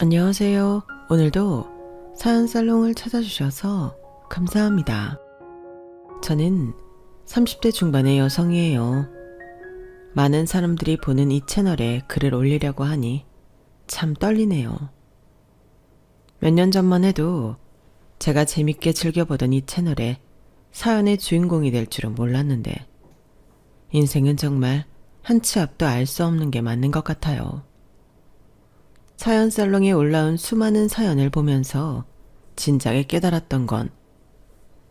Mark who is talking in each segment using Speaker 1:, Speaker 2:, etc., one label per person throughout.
Speaker 1: 안녕하세요. 오늘도 사연 살롱을 찾아주셔서 감사합니다. 저는 30대 중반의 여성이에요. 많은 사람들이 보는 이 채널에 글을 올리려고 하니 참 떨리네요. 몇 년 전만 해도 제가 재밌게 즐겨보던 이 채널에 사연의 주인공이 될 줄은 몰랐는데 인생은 정말 한 치 앞도 알 수 없는 게 맞는 것 같아요. 사연 살롱에 올라온 수많은 사연을 보면서 진작에 깨달았던 건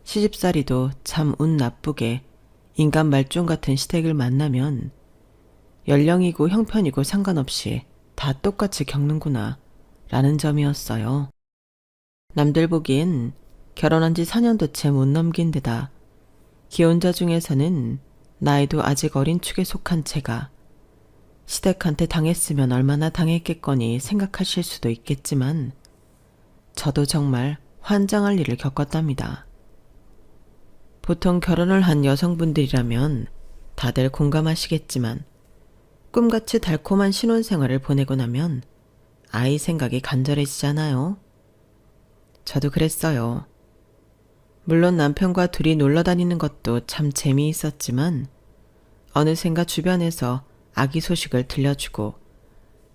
Speaker 1: 시집살이도 참 운 나쁘게 인간 말종 같은 시댁을 만나면 연령이고 형편이고 상관없이 다 똑같이 겪는구나 라는 점이었어요. 남들 보기엔 결혼한 지 4년도 채 못 넘긴 데다 기혼자 중에서는 나이도 아직 어린 축에 속한 제가 시댁한테 당했으면 얼마나 당했겠거니 생각하실 수도 있겠지만 저도 정말 환장할 일을 겪었답니다. 보통 결혼을 한 여성분들이라면 다들 공감하시겠지만 꿈같이 달콤한 신혼생활을 보내고 나면 아이 생각이 간절해지잖아요. 저도 그랬어요. 물론 남편과 둘이 놀러 다니는 것도 참 재미있었지만 어느샌가 주변에서 아기 소식을 들려주고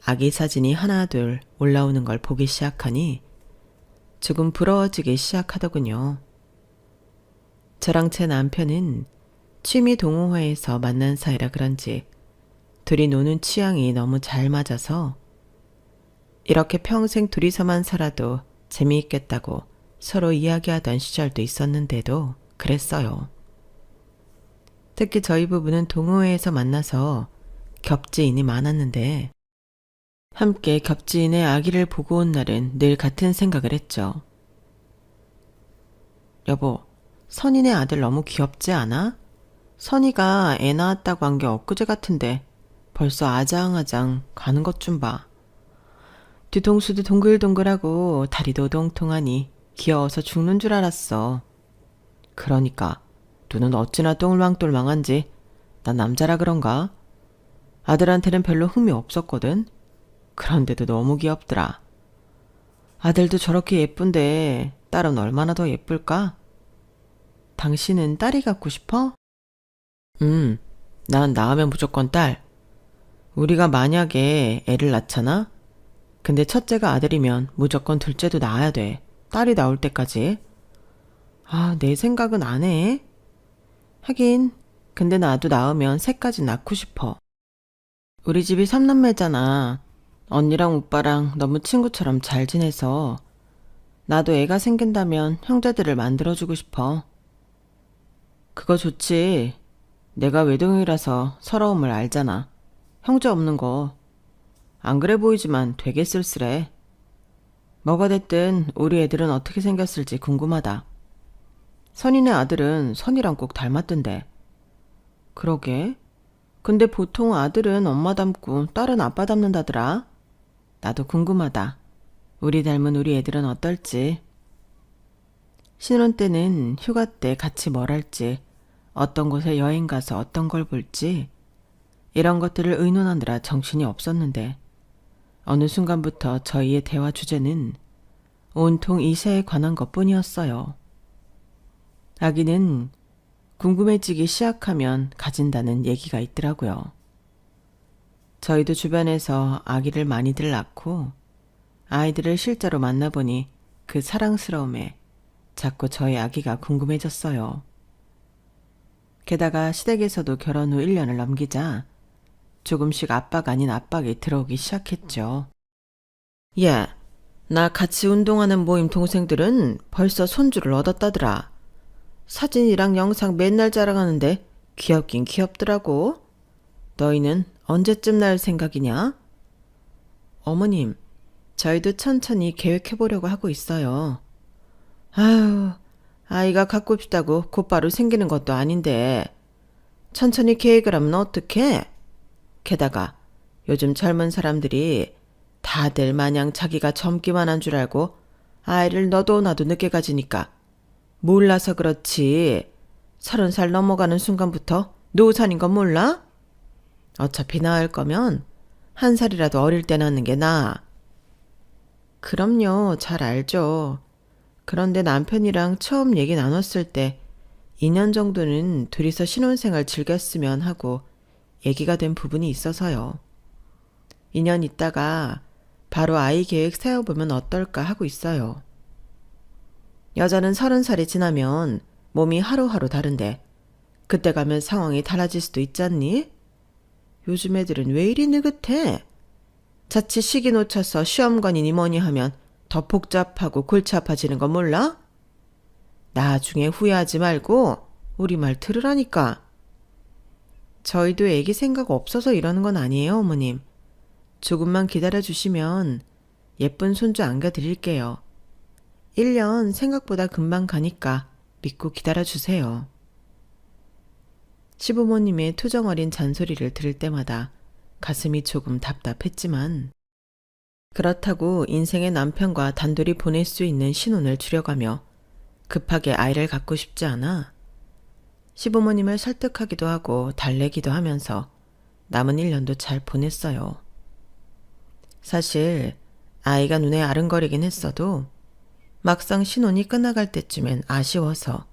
Speaker 1: 아기 사진이 하나둘 올라오는 걸 보기 시작하니 조금 부러워지기 시작하더군요. 저랑 제 남편은 취미 동호회에서 만난 사이라 그런지 둘이 노는 취향이 너무 잘 맞아서 이렇게 평생 둘이서만 살아도 재미있겠다고 서로 이야기하던 시절도 있었는데도 그랬어요. 특히 저희 부부는 동호회에서 만나서 겹지인이 많았는데 함께 겹지인의 아기를 보고 온 날은 늘 같은 생각을 했죠. 여보, 선이네 아들 너무 귀엽지 않아? 선이가 애 낳았다고 한 게 엊그제 같은데 벌써 아장아장 가는 것 좀 봐. 뒤통수도 동글동글하고 다리도 동통하니 귀여워서 죽는 줄 알았어. 그러니까 눈은 어찌나 똘망똘망한지 난 남자라 그런가? 아들한테는 별로 흥미 없었거든. 그런데도 너무 귀엽더라. 아들도 저렇게 예쁜데 딸은 얼마나 더 예쁠까? 당신은 딸이 갖고 싶어? 난 낳으면 무조건 딸. 우리가 만약에 애를 낳잖아? 근데 첫째가 아들이면 무조건 둘째도 낳아야 돼. 딸이 나올 때까지. 아, 내 생각은 안 해. 하긴, 근데 나도 낳으면 셋까지 낳고 싶어. 우리 집이 3남매잖아. 언니랑 오빠랑 너무 친구처럼 잘 지내서 나도 애가 생긴다면 형제들을 만들어주고 싶어. 그거 좋지. 내가 외동이라서 서러움을 알잖아. 형제 없는 거. 안 그래 보이지만 되게 쓸쓸해. 뭐가 됐든 우리 애들은 어떻게 생겼을지 궁금하다. 선이네 아들은 선이랑 꼭 닮았던데. 그러게. 근데 보통 아들은 엄마 닮고 딸은 아빠 닮는다더라. 나도 궁금하다. 우리 닮은 우리 애들은 어떨지. 신혼 때는 휴가 때 같이 뭘 할지, 어떤 곳에 여행 가서 어떤 걸 볼지 이런 것들을 의논하느라 정신이 없었는데 어느 순간부터 저희의 대화 주제는 온통 이세에 관한 것뿐이었어요. 아기는 궁금해지기 시작하면 가진다는 얘기가 있더라고요. 저희도 주변에서 아기를 많이들 낳고 아이들을 실제로 만나보니 그 사랑스러움에 자꾸 저희 아기가 궁금해졌어요. 게다가 시댁에서도 결혼 후 1년을 넘기자 조금씩 압박 아닌 압박이 들어오기 시작했죠. 야, 나 같이 운동하는 모임 동생들은 벌써 손주를 얻었다더라. 사진이랑 영상 맨날 자랑하는데 귀엽긴 귀엽더라고. 너희는 언제쯤 낳을 생각이냐? 어머님, 저희도 천천히 계획해보려고 하고 있어요. 아유, 아이가 갖고 싶다고 곧바로 생기는 것도 아닌데 천천히 계획을 하면 어떡해? 게다가 요즘 젊은 사람들이 다들 마냥 자기가 젊기만 한 줄 알고 아이를 너도 나도 늦게 가지니까 몰라서 그렇지. 30살 넘어가는 순간부터 노산인 건 몰라? 어차피 낳을 거면 1살이라도 어릴 때 낳는 게 나아. 그럼요, 잘 알죠. 그런데 남편이랑 처음 얘기 나눴을 때 2년 정도는 둘이서 신혼생활 즐겼으면 하고 얘기가 된 부분이 있어서요. 2년 있다가 바로 아이 계획 세워보면 어떨까 하고 있어요. 여자는 30살이 지나면 몸이 하루하루 다른데 그때 가면 상황이 달라질 수도 있잖니? 요즘 애들은 왜 이리 느긋해? 자칫 시기 놓쳐서 시험관이니 뭐니 하면 더 복잡하고 골치 아파지는 거 몰라? 나중에 후회하지 말고 우리 말 들으라니까. 저희도 애기 생각 없어서 이러는 건 아니에요, 어머님. 조금만 기다려주시면 예쁜 손주 안겨드릴게요. 1년 생각보다 금방 가니까 믿고 기다려주세요. 시부모님의 투정 어린 잔소리를 들을 때마다 가슴이 조금 답답했지만 그렇다고 인생의 남편과 단둘이 보낼 수 있는 신혼을 줄여가며 급하게 아이를 갖고 싶지 않아 시부모님을 설득하기도 하고 달래기도 하면서 남은 1년도 잘 보냈어요. 사실 아이가 눈에 아른거리긴 했어도 막상 신혼이 끝나갈 때쯤엔 아쉬워서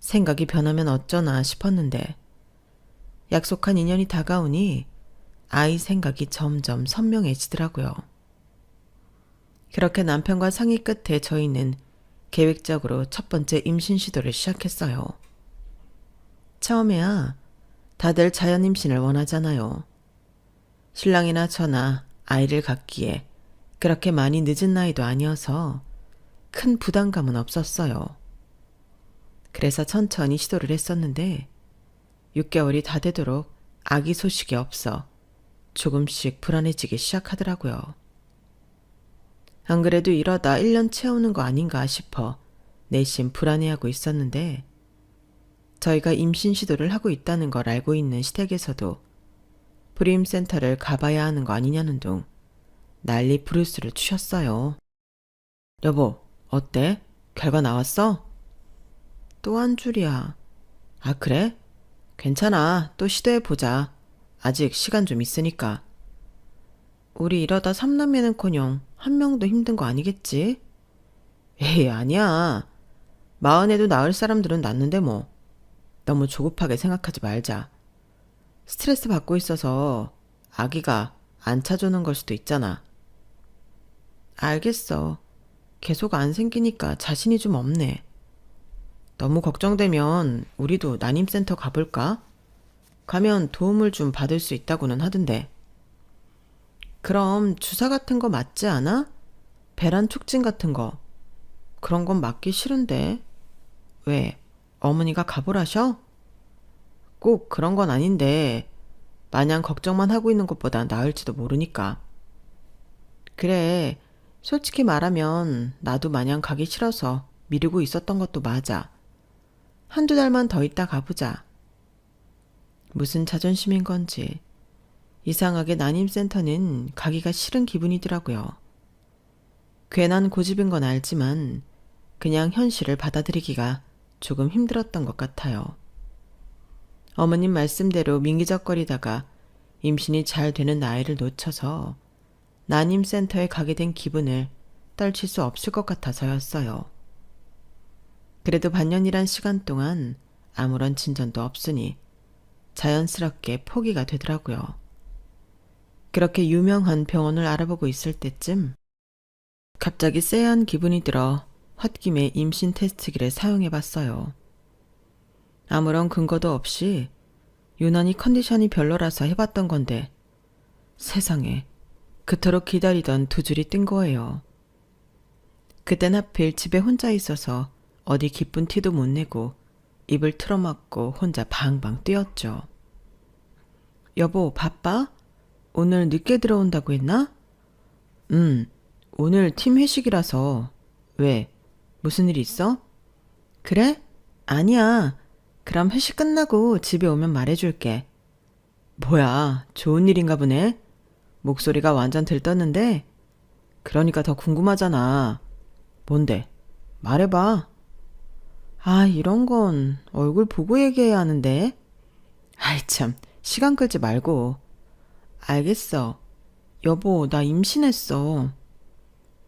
Speaker 1: 생각이 변하면 어쩌나 싶었는데 약속한 인연이 다가오니 아이 생각이 점점 선명해지더라고요. 그렇게 남편과 상의 끝에 저희는 계획적으로 첫 번째 임신 시도를 시작했어요. 처음에야 다들 자연 임신을 원하잖아요. 신랑이나 저나 아이를 갖기에 그렇게 많이 늦은 나이도 아니어서 큰 부담감은 없었어요. 그래서 천천히 시도를 했었는데 6개월이 다 되도록 아기 소식이 없어 조금씩 불안해지기 시작하더라고요. 안 그래도 이러다 1년 채우는 거 아닌가 싶어 내심 불안해하고 있었는데 저희가 임신 시도를 하고 있다는 걸 알고 있는 시댁에서도 불임센터를 가봐야 하는 거 아니냐는 둥 난리 부르스를 추셨어요. 여보, 어때? 결과 나왔어? 또 한 줄이야. 아, 그래? 괜찮아. 또 시도해보자. 아직 시간 좀 있으니까. 우리 이러다 3남매는커녕 한 명도 힘든 거 아니겠지? 에이, 아니야. 40에도 낳을 사람들은 낳는데 뭐. 너무 조급하게 생각하지 말자. 스트레스 받고 있어서 아기가 안 찾아오는 걸 수도 있잖아. 알겠어. 계속 안 생기니까 자신이 좀 없네. 너무 걱정되면 우리도 난임센터 가볼까? 가면 도움을 좀 받을 수 있다고는 하던데. 그럼 주사 같은 거 맞지 않아? 배란 촉진 같은 거. 그런 건 맞기 싫은데. 왜? 어머니가 가보라셔? 꼭 그런 건 아닌데 마냥 걱정만 하고 있는 것보다 나을지도 모르니까. 그래, 솔직히 말하면 나도 마냥 가기 싫어서 미루고 있었던 것도 맞아. 한두 달만 더 있다 가보자. 무슨 자존심인 건지 이상하게 난임센터는 가기가 싫은 기분이더라고요. 괜한 고집인 건 알지만 그냥 현실을 받아들이기가 조금 힘들었던 것 같아요. 어머님 말씀대로 민기적거리다가 임신이 잘 되는 나이를 놓쳐서 난임센터에 가게 된 기분을 떨칠 수 없을 것 같아서였어요. 그래도 반년이란 시간 동안 아무런 진전도 없으니 자연스럽게 포기가 되더라고요. 그렇게 유명한 병원을 알아보고 있을 때쯤 갑자기 쎄한 기분이 들어 홧김에 임신 테스트기를 사용해봤어요. 아무런 근거도 없이 유난히 컨디션이 별로라서 해봤던 건데 세상에 그토록 기다리던 두 줄이 뜬 거예요. 그땐 하필 집에 혼자 있어서 어디 기쁜 티도 못 내고 입을 틀어막고 혼자 방방 뛰었죠. 여보, 바빠? 오늘 늦게 들어온다고 했나? 오늘 팀 회식이라서. 왜? 무슨 일 있어? 그래? 아니야. 그럼 회식 끝나고 집에 오면 말해줄게. 뭐야, 좋은 일인가 보네. 목소리가 완전 들떴는데? 그러니까 더 궁금하잖아. 뭔데? 말해봐. 아, 이런 건 얼굴 보고 얘기해야 하는데. 아이 참, 시간 끌지 말고. 알겠어. 여보, 나 임신했어.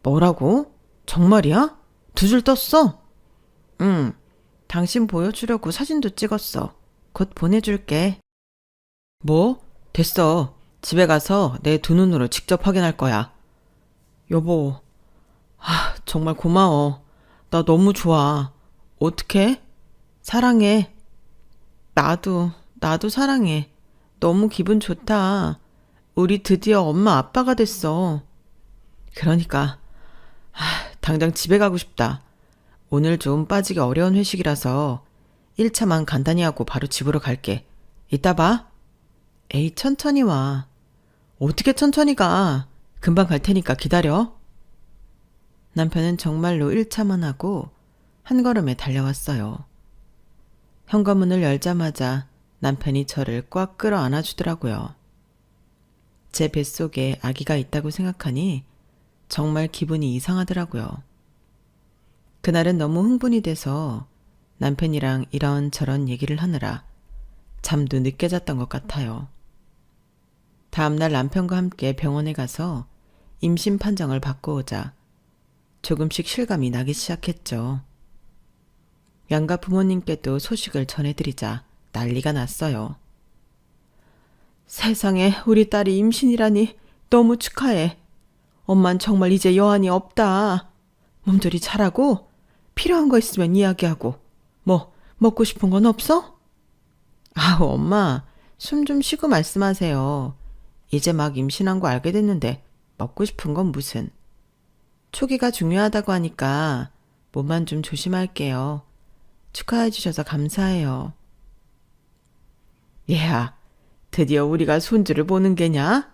Speaker 1: 뭐라고? 정말이야? 두 줄 떴어? 응. 당신 보여주려고 사진도 찍었어. 곧 보내줄게. 뭐? 됐어. 집에 가서 내 두 눈으로 직접 확인할 거야. 여보, 정말 고마워. 나 너무 좋아. 어떡해? 사랑해. 나도 사랑해. 너무 기분 좋다. 우리 드디어 엄마 아빠가 됐어. 그러니까, 당장 집에 가고 싶다. 오늘 좀 빠지기 어려운 회식이라서 1차만 간단히 하고 바로 집으로 갈게. 이따 봐. 에이, 천천히 와. 어떻게 천천히 가? 금방 갈 테니까 기다려. 남편은 정말로 1차만 하고 한 걸음에 달려왔어요. 현관문을 열자마자 남편이 저를 꽉 끌어 안아주더라고요. 제 뱃속에 아기가 있다고 생각하니 정말 기분이 이상하더라고요. 그날은 너무 흥분이 돼서 남편이랑 이런저런 얘기를 하느라 잠도 늦게 잤던 것 같아요. 다음날 남편과 함께 병원에 가서 임신 판정을 받고 오자 조금씩 실감이 나기 시작했죠. 양가 부모님께도 소식을 전해드리자 난리가 났어요. 세상에, 우리 딸이 임신이라니 너무 축하해. 엄만 정말 이제 여한이 없다. 몸조리 잘하고 필요한 거 있으면 이야기하고. 뭐 먹고 싶은 건 없어? 아우, 엄마, 숨 좀 쉬고 말씀하세요. 이제 막 임신한 거 알게 됐는데 먹고 싶은 건 무슨. 초기가 중요하다고 하니까 몸만 좀 조심할게요. 축하해 주셔서 감사해요. 얘야, 드디어 우리가 손주를 보는 게냐?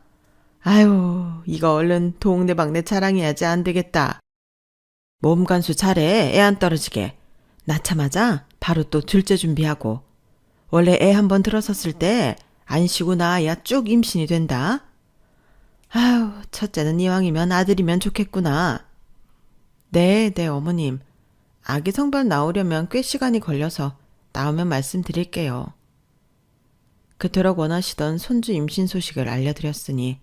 Speaker 1: 아유, 이거 얼른 동네방네 자랑해야지 안 되겠다. 몸 간수 잘해, 애 안 떨어지게. 낳자마자 바로 또 둘째 준비하고. 원래 애 한 번 들어섰을 때 안 쉬고 나야 쭉 임신이 된다. 아유, 첫째는 이왕이면 아들이면 좋겠구나. 네, 어머님. 아기 성별 나오려면 꽤 시간이 걸려서 나오면 말씀드릴게요. 그토록 원하시던 손주 임신 소식을 알려드렸으니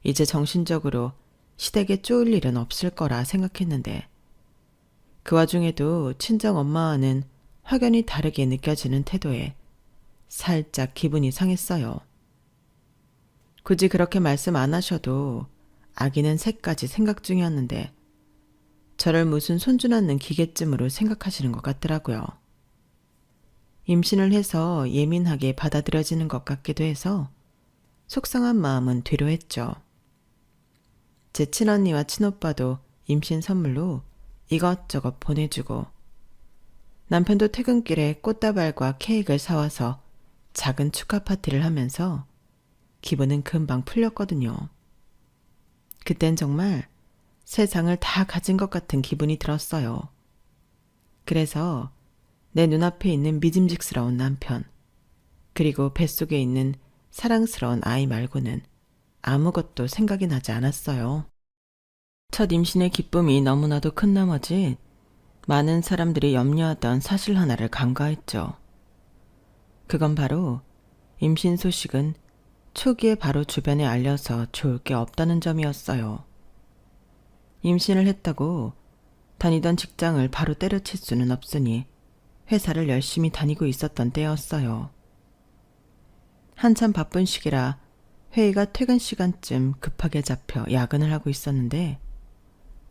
Speaker 1: 이제 정신적으로 시댁에 쪼을 일은 없을 거라 생각했는데 그 와중에도 친정 엄마와는 확연히 다르게 느껴지는 태도에 살짝 기분이 상했어요. 굳이 그렇게 말씀 안 하셔도 아기는 셋까지 생각 중이었는데 저를 무슨 손주 낳는 기계쯤으로 생각하시는 것 같더라고요. 임신을 해서 예민하게 받아들여지는 것 같기도 해서 속상한 마음은 뒤로 했죠. 제 친언니와 친오빠도 임신 선물로 이것저것 보내주고 남편도 퇴근길에 꽃다발과 케이크를 사와서 작은 축하 파티를 하면서 기분은 금방 풀렸거든요. 그땐 정말 세상을 다 가진 것 같은 기분이 들었어요. 그래서 내 눈앞에 있는 믿음직스러운 남편, 그리고 뱃속에 있는 사랑스러운 아이 말고는 아무것도 생각이 나지 않았어요. 첫 임신의 기쁨이 너무나도 큰 나머지 많은 사람들이 염려하던 사실 하나를 간과했죠. 그건 바로 임신 소식은 초기에 바로 주변에 알려서 좋을 게 없다는 점이었어요. 임신을 했다고 다니던 직장을 바로 때려칠 수는 없으니 회사를 열심히 다니고 있었던 때였어요. 한참 바쁜 시기라 회의가 퇴근 시간쯤 급하게 잡혀 야근을 하고 있었는데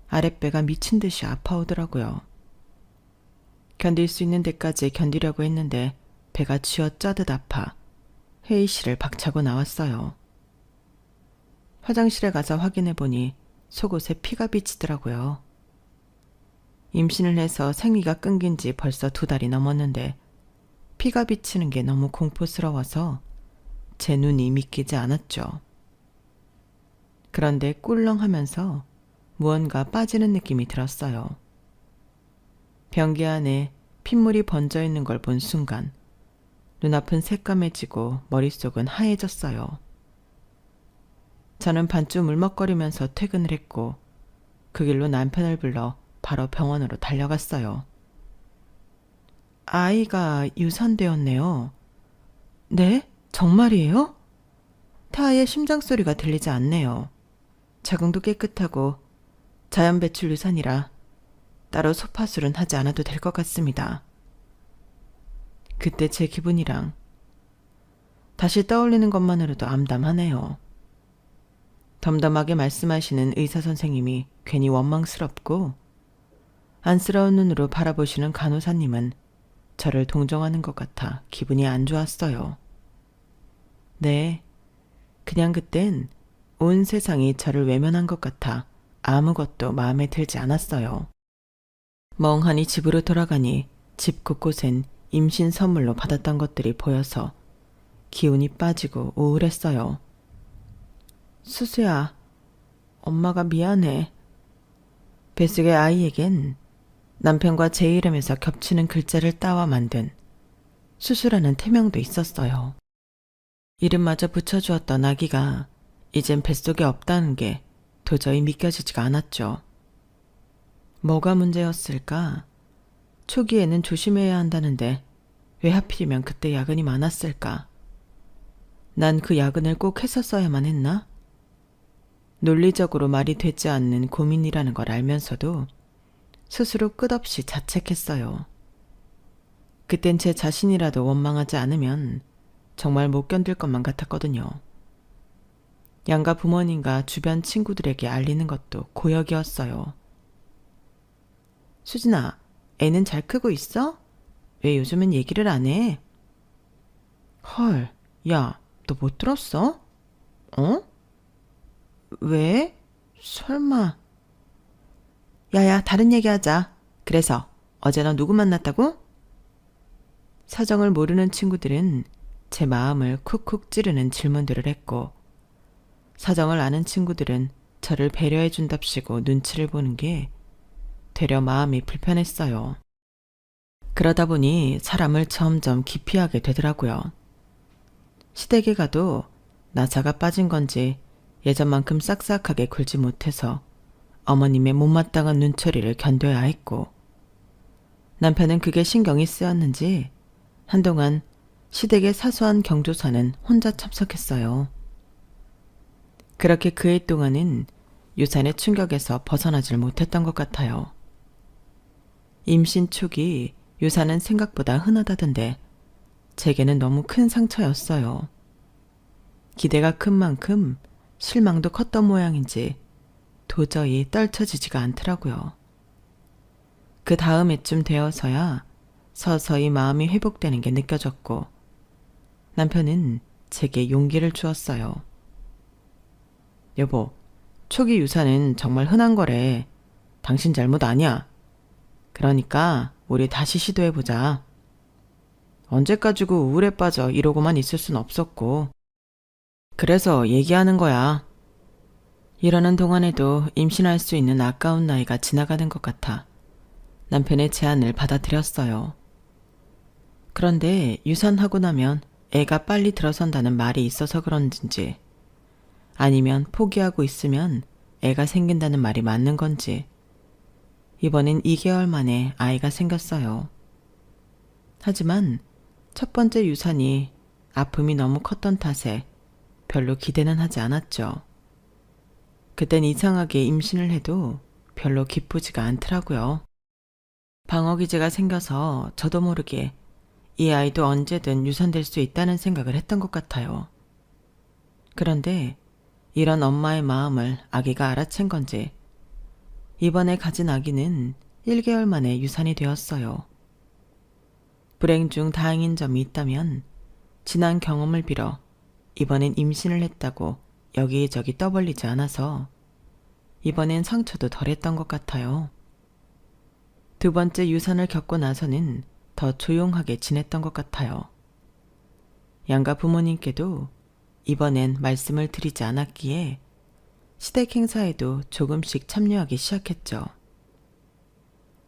Speaker 1: 아랫배가 미친 듯이 아파오더라고요. 견딜 수 있는 데까지 견디려고 했는데 배가 쥐어짜듯 아파 회의실을 박차고 나왔어요. 화장실에 가서 확인해보니 속옷에 피가 비치더라고요. 임신을 해서 생리가 끊긴 지 벌써 2달이 넘었는데 피가 비치는 게 너무 공포스러워서 제 눈이 믿기지 않았죠. 그런데 꿀렁하면서 무언가 빠지는 느낌이 들었어요. 변기 안에 핏물이 번져 있는 걸 본 순간 눈앞은 새까매지고 머릿속은 하얘졌어요. 저는 반쯤 울먹거리면서 퇴근을 했고 그 길로 남편을 불러 바로 병원으로 달려갔어요. 아이가 유산되었네요. 네? 정말이에요? 태아의 심장 소리가 들리지 않네요. 자궁도 깨끗하고 자연 배출 유산이라 따로 소파술은 하지 않아도 될 것 같습니다. 그때 제 기분이랑 다시 떠올리는 것만으로도 암담하네요. 덤덤하게 말씀하시는 의사 선생님이 괜히 원망스럽고 안쓰러운 눈으로 바라보시는 간호사님은 저를 동정하는 것 같아 기분이 안 좋았어요. 네, 그냥 그땐 온 세상이 저를 외면한 것 같아 아무것도 마음에 들지 않았어요. 멍하니 집으로 돌아가니 집 곳곳엔 임신 선물로 받았던 것들이 보여서 기운이 빠지고 우울했어요. 수수야, 엄마가 미안해. 뱃속의 아이에겐 남편과 제 이름에서 겹치는 글자를 따와 만든 수수라는 태명도 있었어요. 이름마저 붙여주었던 아기가 이젠 뱃속에 없다는 게 도저히 믿겨지지가 않았죠. 뭐가 문제였을까? 초기에는 조심해야 한다는데 왜 하필이면 그때 야근이 많았을까? 난 그 야근을 꼭 했었어야만 했나? 논리적으로 말이 되지 않는 고민이라는 걸 알면서도 스스로 끝없이 자책했어요. 그땐 제 자신이라도 원망하지 않으면 정말 못 견딜 것만 같았거든요. 양가 부모님과 주변 친구들에게 알리는 것도 고역이었어요. 수진아, 애는 잘 크고 있어? 왜 요즘은 얘기를 안 해? 헐, 야, 너 못 들었어? 어? 왜? 설마. 야야, 다른 얘기하자. 그래서 어제 너 누구 만났다고? 사정을 모르는 친구들은 제 마음을 쿡쿡 찌르는 질문들을 했고, 사정을 아는 친구들은 저를 배려해준답시고 눈치를 보는 게 되려 마음이 불편했어요. 그러다 보니 사람을 점점 기피하게 되더라고요. 시댁에 가도 나사가 빠진 건지 예전만큼 싹싹하게 굴지 못해서 어머님의 못마땅한 눈초리를 견뎌야 했고, 남편은 그게 신경이 쓰였는지 한동안 시댁의 사소한 경조사는 혼자 참석했어요. 그렇게 그 해 동안은 유산의 충격에서 벗어나질 못했던 것 같아요. 임신 초기 유산은 생각보다 흔하다던데 제게는 너무 큰 상처였어요. 기대가 큰 만큼 실망도 컸던 모양인지 도저히 떨쳐지지가 않더라고요. 그 다음 해쯤 되어서야 서서히 마음이 회복되는 게 느껴졌고, 남편은 제게 용기를 주었어요. 여보, 초기 유산은 정말 흔한 거래. 당신 잘못 아니야. 그러니까 우리 다시 시도해보자. 언제까지고 우울에 빠져 이러고만 있을 순 없었고. 그래서 얘기하는 거야. 이러는 동안에도 임신할 수 있는 아까운 나이가 지나가는 것 같아 남편의 제안을 받아들였어요. 그런데 유산하고 나면 애가 빨리 들어선다는 말이 있어서 그런지, 아니면 포기하고 있으면 애가 생긴다는 말이 맞는 건지, 이번엔 2개월 만에 아이가 생겼어요. 하지만 첫 번째 유산이 아픔이 너무 컸던 탓에 별로 기대는 하지 않았죠. 그땐 이상하게 임신을 해도 별로 기쁘지가 않더라고요. 방어기제가 생겨서 저도 모르게 이 아이도 언제든 유산될 수 있다는 생각을 했던 것 같아요. 그런데 이런 엄마의 마음을 아기가 알아챈 건지 이번에 가진 아기는 1개월 만에 유산이 되었어요. 불행 중 다행인 점이 있다면 지난 경험을 빌어 이번엔 임신을 했다고 여기저기 떠벌리지 않아서 이번엔 상처도 덜했던 것 같아요. 두 번째 유산을 겪고 나서는 더 조용하게 지냈던 것 같아요. 양가 부모님께도 이번엔 말씀을 드리지 않았기에 시댁 행사에도 조금씩 참여하기 시작했죠.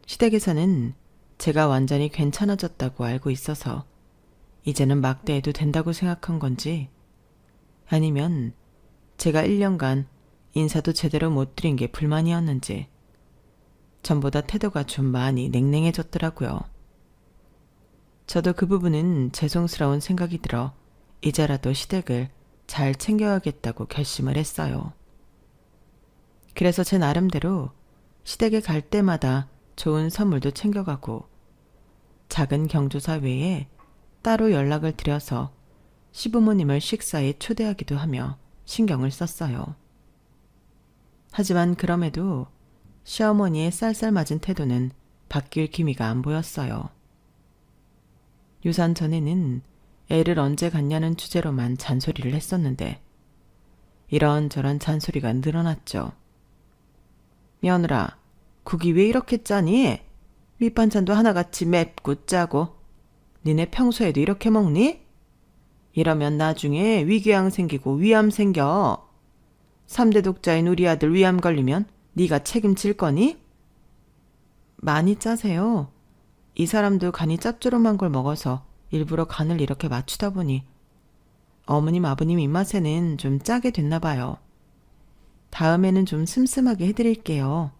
Speaker 1: 시댁에서는 제가 완전히 괜찮아졌다고 알고 있어서 이제는 막대해도 된다고 생각한 건지, 아니면 제가 1년간 인사도 제대로 못 드린 게 불만이었는지 전보다 태도가 좀 많이 냉랭해졌더라고요. 저도 그 부분은 죄송스러운 생각이 들어 이제라도 시댁을 잘 챙겨야겠다고 결심을 했어요. 그래서 제 나름대로 시댁에 갈 때마다 좋은 선물도 챙겨가고 작은 경조사 외에 따로 연락을 드려서 시부모님을 식사에 초대하기도 하며 신경을 썼어요. 하지만 그럼에도 시어머니의 쌀쌀맞은 태도는 바뀔 기미가 안 보였어요. 유산 전에는 애를 언제 갖냐는 주제로만 잔소리를 했었는데 이런저런 잔소리가 늘어났죠. 며느라, 국이 왜 이렇게 짜니? 밑반찬도 하나같이 맵고 짜고 니네 평소에도 이렇게 먹니? 이러면 나중에 위궤양 생기고 위암 생겨. 3대 독자인 우리 아들 위암 걸리면 네가 책임질 거니? 많이 짜세요. 이 사람도 간이 짭조름한 걸 먹어서 일부러 간을 이렇게 맞추다 보니 어머님 아버님 입맛에는 좀 짜게 됐나 봐요. 다음에는 좀 슴슴하게 해드릴게요.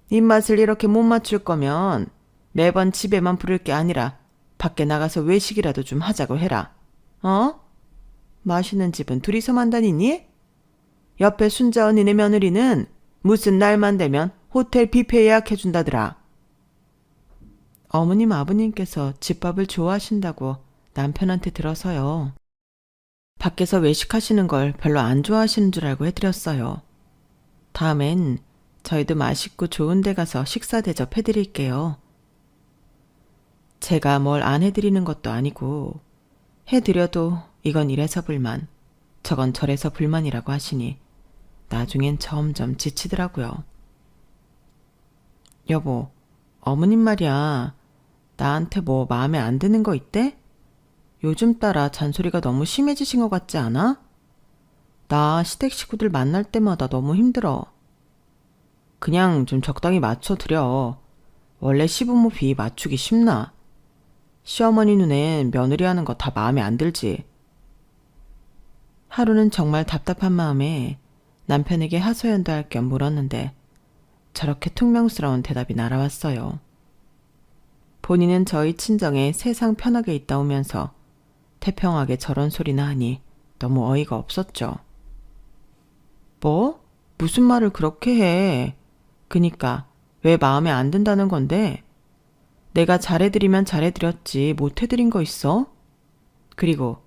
Speaker 1: 입맛을 이렇게 못 맞출 거면 매번 집에만 부를 게 아니라 밖에 나가서 외식이라도 좀 하자고 해라. 어? 맛있는 집은 둘이서만 다니니? 옆에 순자 언니네 며느리는 무슨 날만 되면 호텔 뷔페 예약해준다더라. 어머님 아버님께서 집밥을 좋아하신다고 남편한테 들어서요. 밖에서 외식하시는 걸 별로 안 좋아하시는 줄 알고 해드렸어요. 다음엔 저희도 맛있고 좋은 데 가서 식사 대접해드릴게요. 제가 뭘 안 해드리는 것도 아니고 해드려도 이건 이래서 불만, 저건 저래서 불만이라고 하시니 나중엔 점점 지치더라고요. 여보, 어머님 말이야. 나한테 뭐 마음에 안 드는 거 있대? 요즘 따라 잔소리가 너무 심해지신 것 같지 않아? 나 시댁 식구들 만날 때마다 너무 힘들어. 그냥 좀 적당히 맞춰드려. 원래 시부모 비위 맞추기 쉽나? 시어머니 눈엔 며느리 하는 거 다 마음에 안 들지. 하루는 정말 답답한 마음에 남편에게 하소연도 할 겸 물었는데 저렇게 퉁명스러운 대답이 날아왔어요. 본인은 저희 친정에 세상 편하게 있다 오면서 태평하게 저런 소리나 하니 너무 어이가 없었죠. 뭐? 무슨 말을 그렇게 해? 그니까 왜 마음에 안 든다는 건데? 내가 잘해드리면 잘해드렸지 못해드린 거 있어? 그리고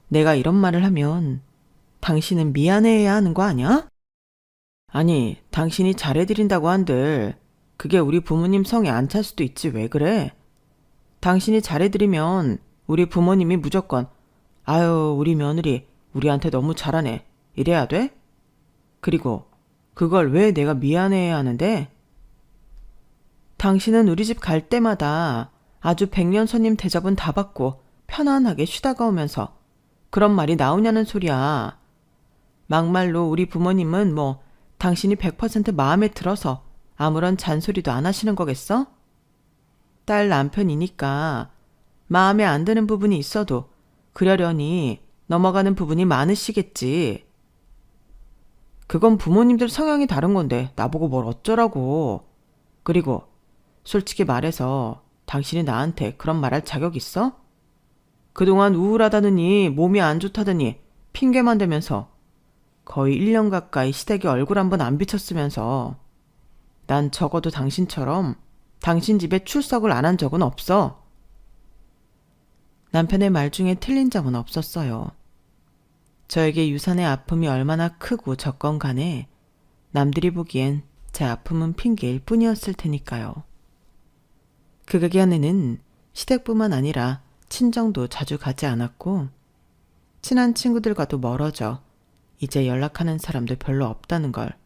Speaker 1: 내가 이런 말을 하면 당신은 미안해해야 하는 거 아니야? 아니, 당신이 잘해드린다고 한들 그게 우리 부모님 성에 안 찰 수도 있지 왜 그래? 당신이 잘해드리면 우리 부모님이 무조건 아유 우리 며느리 우리한테 너무 잘하네 이래야 돼? 그리고 그걸 왜 내가 미안해해야 하는데? 당신은 우리 집 갈 때마다 아주 백년 손님 대접은 다 받고 편안하게 쉬다가 오면서 그런 말이 나오냐는 소리야. 막말로 우리 부모님은 뭐 당신이 100% 마음에 들어서 아무런 잔소리도 안 하시는 거겠어? 딸 남편이니까 마음에 안 드는 부분이 있어도 그러려니 넘어가는 부분이 많으시겠지. 그건 부모님들 성향이 다른 건데 나보고 뭘 어쩌라고. 그리고 솔직히 말해서 당신이 나한테 그런 말할 자격 있어? 그동안 우울하다느니 몸이 안 좋다더니 핑계만 대면서 거의 1년 가까이 시댁에 얼굴 한번 안 비쳤으면서 난 적어도 당신처럼 당신 집에 출석을 안 한 적은 없어. 남편의 말 중에 틀린 점은 없었어요. 저에게 유산의 아픔이 얼마나 크고 적건 간에 남들이 보기엔 제 아픔은 핑계일 뿐이었을 테니까요. 그 극연에는 시댁뿐만 아니라 친정도 자주 가지 않았고 친한 친구들과도 멀어져 이제 연락하는 사람도 별로 없다는 걸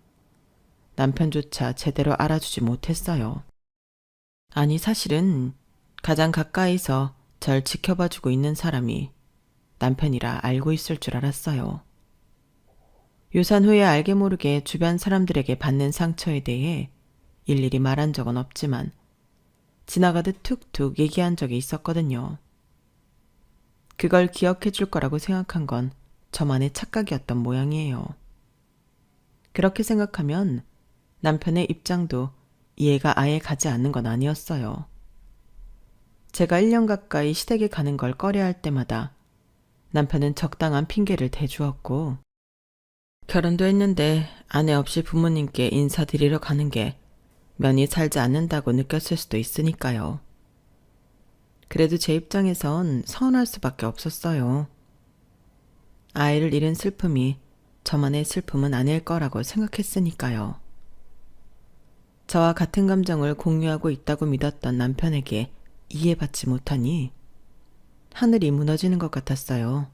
Speaker 1: 남편조차 제대로 알아주지 못했어요. 아니 사실은 가장 가까이서 절 지켜봐주고 있는 사람이 남편이라 알고 있을 줄 알았어요. 유산 후에 알게 모르게 주변 사람들에게 받는 상처에 대해 일일이 말한 적은 없지만 지나가듯 툭툭 얘기한 적이 있었거든요. 그걸 기억해 줄 거라고 생각한 건 저만의 착각이었던 모양이에요. 그렇게 생각하면 남편의 입장도 이해가 아예 가지 않는 건 아니었어요. 제가 1년 가까이 시댁에 가는 걸 꺼려할 때마다 남편은 적당한 핑계를 대주었고 결혼도 했는데 아내 없이 부모님께 인사드리러 가는 게 면이 살지 않는다고 느꼈을 수도 있으니까요. 그래도 제 입장에선 서운할 수밖에 없었어요. 아이를 잃은 슬픔이 저만의 슬픔은 아닐 거라고 생각했으니까요. 저와 같은 감정을 공유하고 있다고 믿었던 남편에게 이해받지 못하니 하늘이 무너지는 것 같았어요.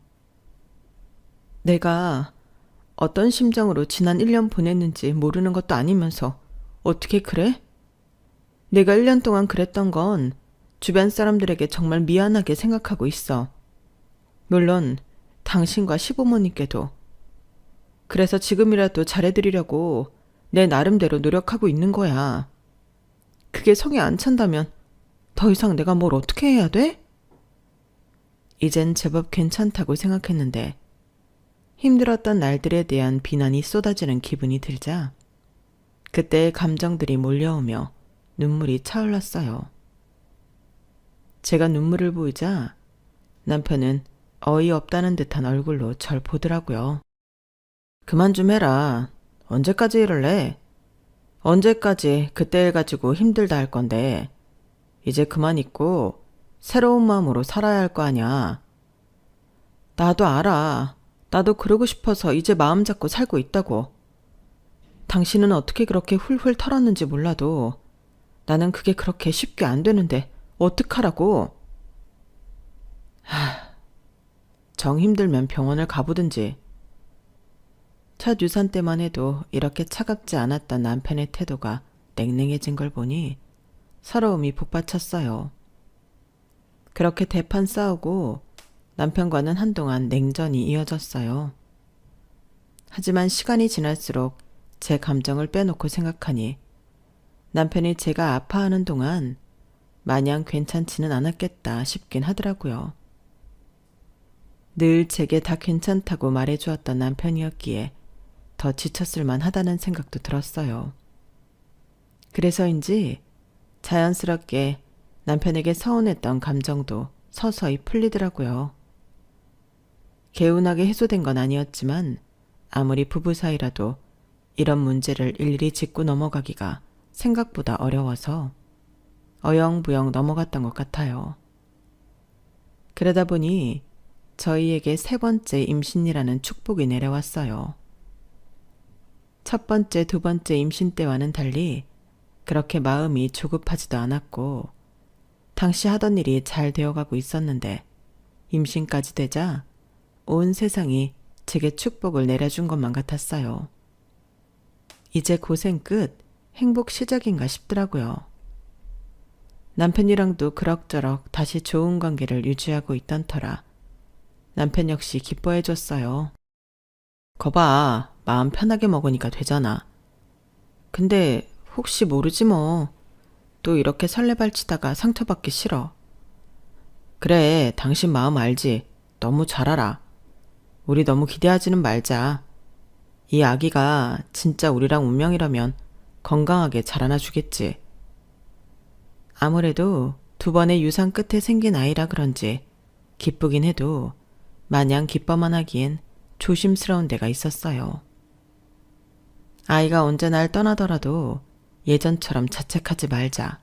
Speaker 1: 내가 어떤 심정으로 지난 1년 보냈는지 모르는 것도 아니면서 어떻게 그래? 내가 1년 동안 그랬던 건 주변 사람들에게 정말 미안하게 생각하고 있어. 물론 당신과 시부모님께도. 그래서 지금이라도 잘해드리려고 내 나름대로 노력하고 있는 거야. 그게 성에 안 찬다면 더 이상 내가 뭘 어떻게 해야 돼? 이젠 제법 괜찮다고 생각했는데 힘들었던 날들에 대한 비난이 쏟아지는 기분이 들자 그때의 감정들이 몰려오며 눈물이 차올랐어요. 제가 눈물을 보이자 남편은 어이없다는 듯한 얼굴로 절 보더라고요. 그만 좀 해라. 언제까지 이럴래? 언제까지 그때 일 가지고 힘들다 할 건데 이제 그만 있고 새로운 마음으로 살아야 할 거 아냐. 나도 알아. 나도 그러고 싶어서 이제 마음 잡고 살고 있다고. 당신은 어떻게 그렇게 훌훌 털었는지 몰라도 나는 그게 그렇게 쉽게 안 되는데 어떡하라고. 정 힘들면 병원을 가보든지. 첫 유산 때만 해도 이렇게 차갑지 않았던 남편의 태도가 냉랭해진 걸 보니 서러움이 복받쳤어요. 그렇게 대판 싸우고 남편과는 한동안 냉전이 이어졌어요. 하지만 시간이 지날수록 제 감정을 빼놓고 생각하니 남편이 제가 아파하는 동안 마냥 괜찮지는 않았겠다 싶긴 하더라고요. 늘 제게 다 괜찮다고 말해주었던 남편이었기에 더 지쳤을만 하다는 생각도 들었어요. 그래서인지 자연스럽게 남편에게 서운했던 감정도 서서히 풀리더라고요. 개운하게 해소된 건 아니었지만 아무리 부부 사이라도 이런 문제를 일일이 짚고 넘어가기가 생각보다 어려워서 어영부영 넘어갔던 것 같아요. 그러다 보니 저희에게 3번째 임신이라는 축복이 내려왔어요. 첫 번째, 두 번째 임신 때와는 달리 그렇게 마음이 조급하지도 않았고 당시 하던 일이 잘 되어가고 있었는데 임신까지 되자 온 세상이 제게 축복을 내려준 것만 같았어요. 이제 고생 끝, 행복 시작인가 싶더라고요. 남편이랑도 그럭저럭 다시 좋은 관계를 유지하고 있던 터라 남편 역시 기뻐해줬어요. 거봐, 마음 편하게 먹으니까 되잖아. 근데 혹시 모르지 뭐. 또 이렇게 설레발치다가 상처받기 싫어. 그래, 당신 마음 알지. 너무 잘 알아. 우리 너무 기대하지는 말자. 이 아기가 진짜 우리랑 운명이라면 건강하게 자라나 주겠지. 아무래도 2번의 유산 끝에 생긴 아이라 그런지 기쁘긴 해도 마냥 기뻐만 하기엔 조심스러운 데가 있었어요. 아이가 언제 날 떠나더라도 예전처럼 자책하지 말자.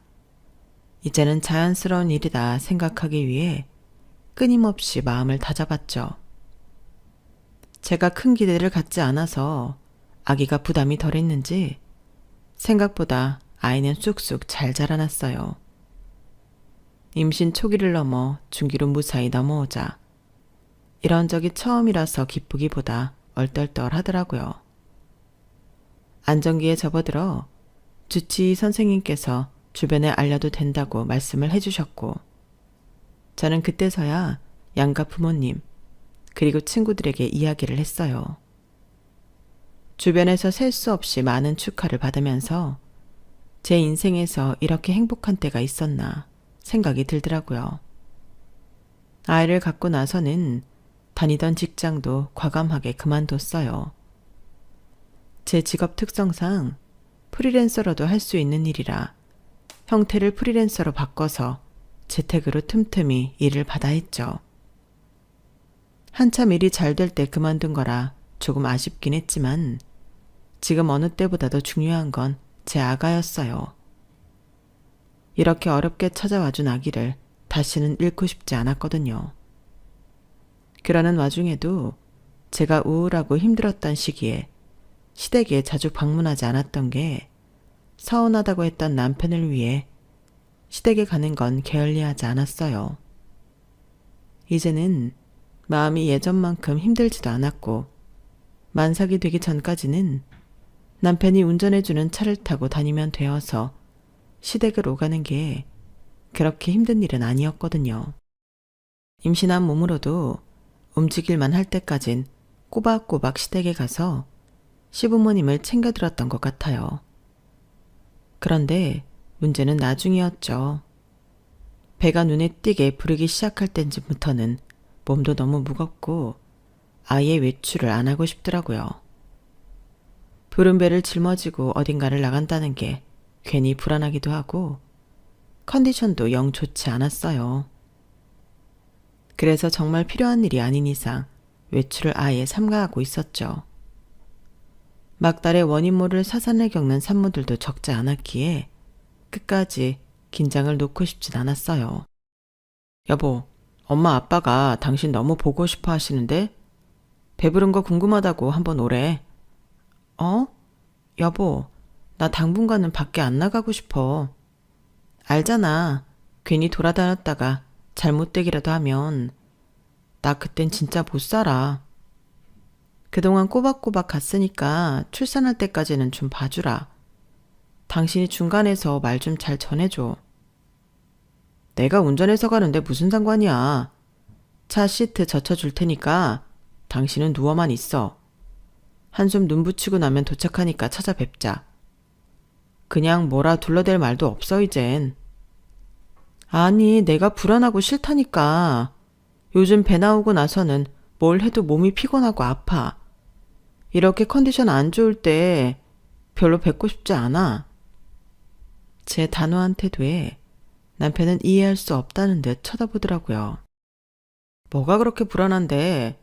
Speaker 1: 이제는 자연스러운 일이다 생각하기 위해 끊임없이 마음을 다잡았죠. 제가 큰 기대를 갖지 않아서 아기가 부담이 덜했는지 생각보다 아이는 쑥쑥 잘 자라났어요. 임신 초기를 넘어 중기로 무사히 넘어오자 이런 적이 처음이라서 기쁘기보다 얼떨떨하더라고요. 안정기에 접어들어 주치의 선생님께서 주변에 알려도 된다고 말씀을 해주셨고 저는 그때서야 양가 부모님 그리고 친구들에게 이야기를 했어요. 주변에서 셀 수 없이 많은 축하를 받으면서 제 인생에서 이렇게 행복한 때가 있었나 생각이 들더라고요. 아이를 갖고 나서는 다니던 직장도 과감하게 그만뒀어요. 제 직업 특성상 프리랜서로도 할 수 있는 일이라 형태를 프리랜서로 바꿔서 재택으로 틈틈이 일을 받아 했죠. 한참 일이 잘 될 때 그만둔 거라 조금 아쉽긴 했지만 지금 어느 때보다도 중요한 건 제 아가였어요. 이렇게 어렵게 찾아와준 아기를 다시는 잃고 싶지 않았거든요. 그러는 와중에도 제가 우울하고 힘들었던 시기에 시댁에 자주 방문하지 않았던 게 서운하다고 했던 남편을 위해 시댁에 가는 건 게을리하지 않았어요. 이제는 마음이 예전만큼 힘들지도 않았고 만삭이 되기 전까지는 남편이 운전해주는 차를 타고 다니면 되어서 시댁을 오가는 게 그렇게 힘든 일은 아니었거든요. 임신한 몸으로도 움직일만 할 때까진 꼬박꼬박 시댁에 가서 시부모님을 챙겨들었던 것 같아요. 그런데 문제는 나중이었죠. 배가 눈에 띄게 부르기 시작할 때쯤부터는 몸도 너무 무겁고 아예 외출을 안 하고 싶더라고요. 부른 배를 짊어지고 어딘가를 나간다는 게 괜히 불안하기도 하고 컨디션도 영 좋지 않았어요. 그래서 정말 필요한 일이 아닌 이상 외출을 아예 삼가하고 있었죠. 막달의 원인 모를 사산을 겪는 산모들도 적지 않았기에 끝까지 긴장을 놓고 싶진 않았어요. 여보, 엄마 아빠가 당신 너무 보고 싶어 하시는데 배부른 거 궁금하다고 한번 오래. 어? 여보, 나 당분간은 밖에 안 나가고 싶어. 알잖아. 괜히 돌아다녔다가 잘못되기라도 하면 나 그땐 진짜 못 살아. 그동안 꼬박꼬박 갔으니까 출산할 때까지는 좀 봐주라. 당신이 중간에서 말 좀 잘 전해줘. 내가 운전해서 가는데 무슨 상관이야. 차 시트 젖혀줄 테니까 당신은 누워만 있어. 한숨 눈 붙이고 나면 도착하니까 찾아뵙자. 그냥 뭐라 둘러댈 말도 없어 이젠. 아니, 내가 불안하고 싫다니까. 요즘 배 나오고 나서는 뭘 해도 몸이 피곤하고 아파. 이렇게 컨디션 안 좋을 때 별로 뵙고 싶지 않아. 제 단호한 태도에 남편은 이해할 수 없다는 듯 쳐다보더라고요. 뭐가 그렇게 불안한데?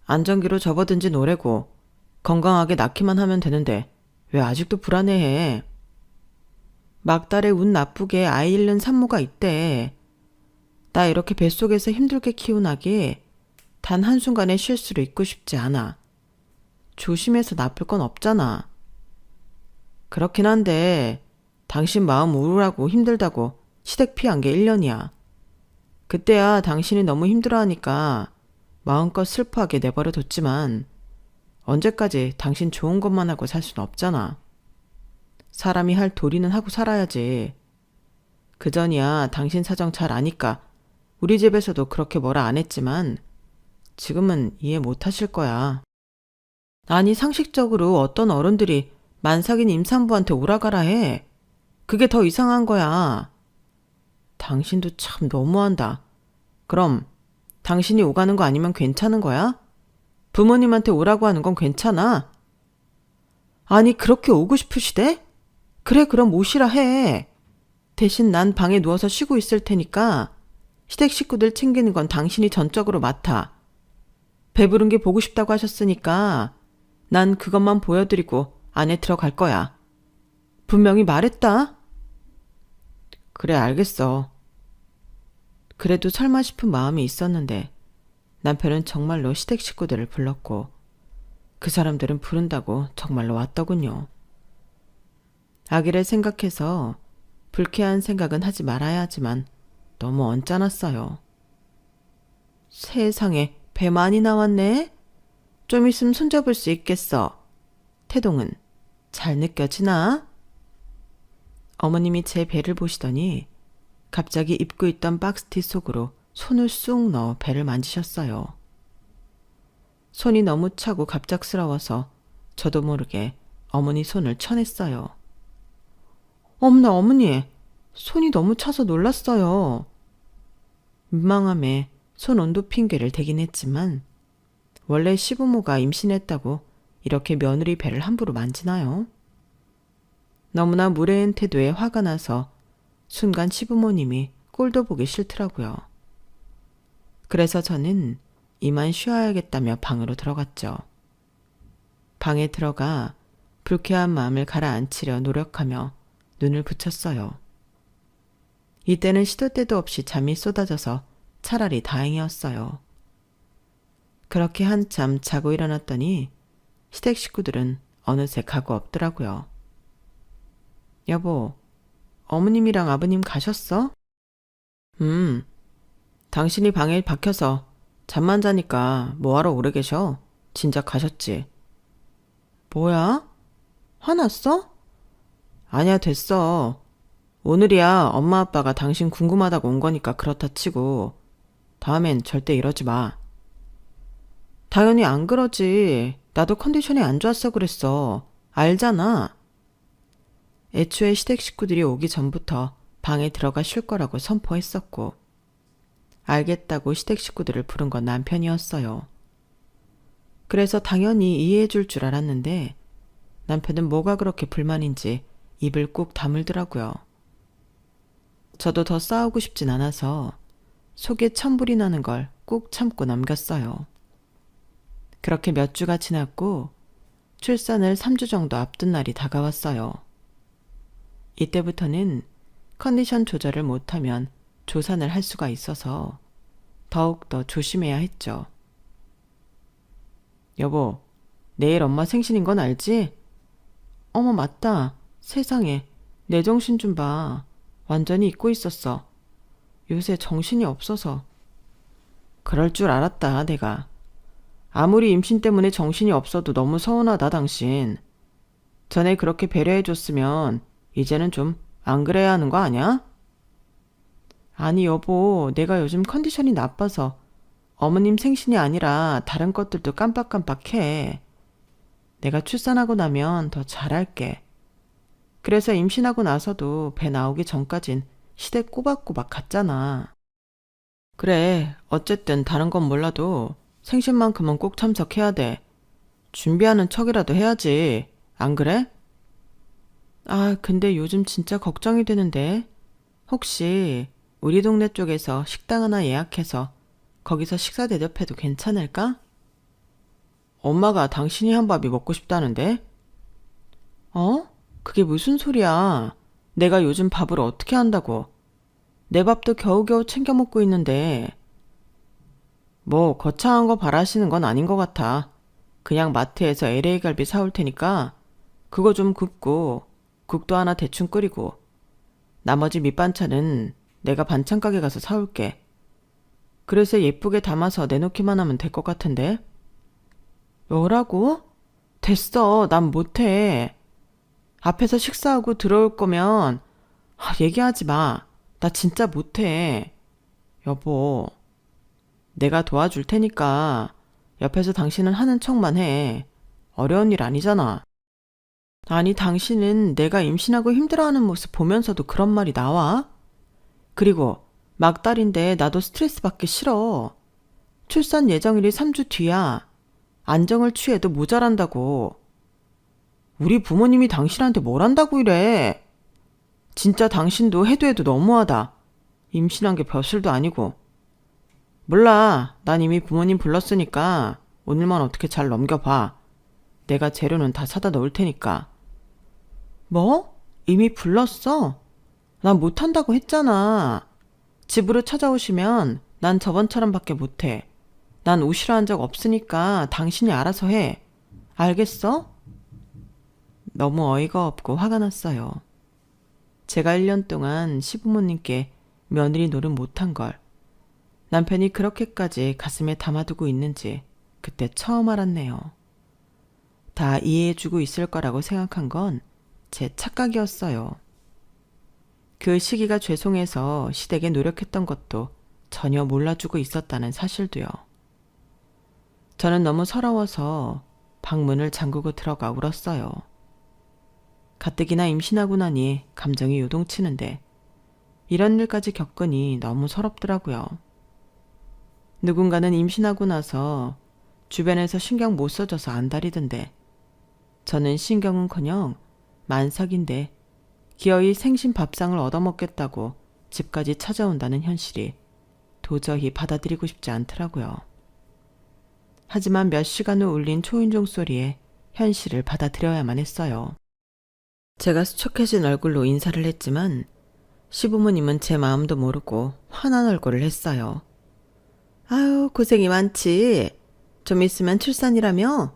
Speaker 1: 안전기로 접어든지 노래고 건강하게 낳기만 하면 되는데 왜 아직도 불안해해? 막달에 운 나쁘게 아이 잃는 산모가 있대. 나 이렇게 뱃속에서 힘들게 키운 아기 단 한순간의 실수로 잊고 싶지 않아. 조심해서 나쁠 건 없잖아. 그렇긴 한데 당신 마음 우울하고 힘들다고 시댁 피한 게 1년이야. 그때야 당신이 너무 힘들어하니까 마음껏 슬퍼하게 내버려 뒀지만 언제까지 당신 좋은 것만 하고 살 순 없잖아. 사람이 할 도리는 하고 살아야지. 그전이야 당신 사정 잘 아니까 우리 집에서도 그렇게 뭐라 안 했지만 지금은 이해 못 하실 거야. 아니 상식적으로 어떤 어른들이 만삭인 임산부한테 오라가라 해. 그게 더 이상한 거야. 당신도 참 너무한다. 그럼 당신이 오가는 거 아니면 괜찮은 거야? 부모님한테 오라고 하는 건 괜찮아? 아니 그렇게 오고 싶으시대? 그래 그럼 오시라 해. 대신 난 방에 누워서 쉬고 있을 테니까 시댁 식구들 챙기는 건 당신이 전적으로 맡아. 배부른 게 보고 싶다고 하셨으니까 난 그것만 보여드리고 안에 들어갈 거야. 분명히 말했다. 그래 알겠어. 그래도 설마 싶은 마음이 있었는데 남편은 정말로 시댁 식구들을 불렀고 그 사람들은 부른다고 정말로 왔더군요. 아기를 생각해서 불쾌한 생각은 하지 말아야 하지만 너무 언짢았어요. 세상에 배 많이 나왔네? 좀 있으면 손잡을 수 있겠어. 태동은 잘 느껴지나? 어머님이 제 배를 보시더니 갑자기 입고 있던 박스티 속으로 손을 쑥 넣어 배를 만지셨어요. 손이 너무 차고 갑작스러워서 저도 모르게 어머니 손을 쳐냈어요. 어머나 어머니, 손이 너무 차서 놀랐어요. 민망함에 손 온도 핑계를 대긴 했지만 원래 시부모가 임신했다고 이렇게 며느리 배를 함부로 만지나요? 너무나 무례한 태도에 화가 나서 순간 시부모님이 꼴도 보기 싫더라고요. 그래서 저는 이만 쉬어야겠다며 방으로 들어갔죠. 방에 들어가 불쾌한 마음을 가라앉히려 노력하며 눈을 붙였어요. 이때는 시도 때도 없이 잠이 쏟아져서 차라리 다행이었어요. 그렇게 한참 자고 일어났더니 시댁 식구들은 어느새 가고 없더라고요. 여보, 어머님이랑 아버님 가셨어? 당신이 방에 박혀서 잠만 자니까 뭐하러 오래 계셔? 진작 가셨지. 뭐야? 화났어? 아니야, 됐어. 오늘이야 엄마 아빠가 당신 궁금하다고 온 거니까 그렇다 치고 다음엔 절대 이러지 마. 당연히 안 그러지. 나도 컨디션이 안 좋았어 그랬어. 알잖아. 애초에 시댁 식구들이 오기 전부터 방에 들어가 쉴 거라고 선포했었고 알겠다고 시댁 식구들을 부른 건 남편이었어요. 그래서 당연히 이해해 줄 줄 알았는데 남편은 뭐가 그렇게 불만인지 입을 꾹 다물더라고요. 저도 더 싸우고 싶진 않아서 속에 천불이 나는 걸 꾹 참고 넘겼어요. 그렇게 몇 주가 지났고 출산을 3주 정도 앞둔 날이 다가왔어요. 이때부터는 컨디션 조절을 못하면 조산을 할 수가 있어서 더욱더 조심해야 했죠. 여보, 내일 엄마 생신인 건 알지? 어머, 맞다. 세상에, 내 정신 좀 봐. 완전히 잊고 있었어. 요새 정신이 없어서. 그럴 줄 알았다, 내가. 아무리 임신 때문에 정신이 없어도 너무 서운하다, 당신. 전에 그렇게 배려해줬으면 이제는 좀 안 그래야 하는 거 아니야? 아니, 여보, 내가 요즘 컨디션이 나빠서 어머님 생신이 아니라 다른 것들도 깜빡깜빡해. 내가 출산하고 나면 더 잘할게. 그래서 임신하고 나서도 배 나오기 전까진 시댁 꼬박꼬박 갔잖아. 그래, 어쨌든 다른 건 몰라도 생신만큼은 꼭 참석해야 돼. 준비하는 척이라도 해야지. 안 그래? 아, 근데 요즘 진짜 걱정이 되는데. 혹시 우리 동네 쪽에서 식당 하나 예약해서 거기서 식사 대접해도 괜찮을까? 엄마가 당신이 한 밥이 먹고 싶다는데? 어? 그게 무슨 소리야? 내가 요즘 밥을 어떻게 한다고? 내 밥도 겨우겨우 챙겨 먹고 있는데. 뭐 거창한 거 바라시는 건 아닌 것 같아. 그냥 마트에서 LA 갈비 사올 테니까 그거 좀 굽고 국도 하나 대충 끓이고 나머지 밑반찬은 내가 반찬 가게 가서 사올게. 그래서 예쁘게 담아서 내놓기만 하면 될 것 같은데? 뭐라고? 됐어. 난 못해. 앞에서 식사하고 들어올 거면 얘기하지 마. 나 진짜 못해. 여보, 내가 도와줄 테니까 옆에서 당신은 하는 척만 해. 어려운 일 아니잖아. 아니, 당신은 내가 임신하고 힘들어하는 모습 보면서도 그런 말이 나와? 그리고 막달인데 나도 스트레스 받기 싫어. 출산 예정일이 3주 뒤야. 안정을 취해도 모자란다고. 우리 부모님이 당신한테 뭘 한다고 이래. 진짜 당신도 해도 해도 너무하다. 임신한 게 벼슬도 아니고. 몰라. 난 이미 부모님 불렀으니까 오늘만 어떻게 잘 넘겨봐. 내가 재료는 다 사다 놓을 테니까. 뭐? 이미 불렀어? 난 못한다고 했잖아. 집으로 찾아오시면 난 저번처럼 밖에 못해. 난 오시라 한 적 없으니까 당신이 알아서 해. 알겠어? 너무 어이가 없고 화가 났어요. 제가 1년 동안 시부모님께 며느리 노릇 못한 걸 남편이 그렇게까지 가슴에 담아두고 있는지 그때 처음 알았네요. 다 이해해주고 있을 거라고 생각한 건 제 착각이었어요. 그 시기가 죄송해서 시댁에 노력했던 것도 전혀 몰라주고 있었다는 사실도요. 저는 너무 서러워서 방문을 잠그고 들어가 울었어요. 가뜩이나 임신하고 나니 감정이 요동치는데 이런 일까지 겪으니 너무 서럽더라고요. 누군가는 임신하고 나서 주변에서 신경 못 써줘서 안달이던데 저는 신경은커녕 만삭인데 기어이 생신 밥상을 얻어먹겠다고 집까지 찾아온다는 현실이 도저히 받아들이고 싶지 않더라고요. 하지만 몇 시간 후 울린 초인종 소리에 현실을 받아들여야만 했어요. 제가 수척해진 얼굴로 인사를 했지만 시부모님은 제 마음도 모르고 화난 얼굴을 했어요. 아유, 고생이 많지. 좀 있으면 출산이라며?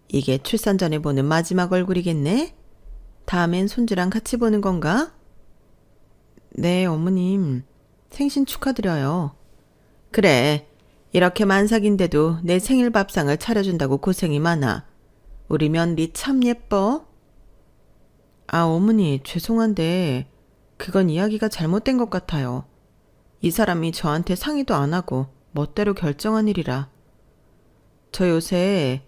Speaker 1: 이게 출산 전에 보는 마지막 얼굴이겠네? 다음엔 손주랑 같이 보는 건가? 네, 어머님. 생신 축하드려요. 그래, 이렇게 만삭인데도 내 생일 밥상을 차려준다고 고생이 많아. 우리 며느리 참 예뻐. 아, 어머니, 죄송한데 그건 이야기가 잘못된 것 같아요. 이 사람이 저한테 상의도 안 하고 멋대로 결정한 일이라. 저 요새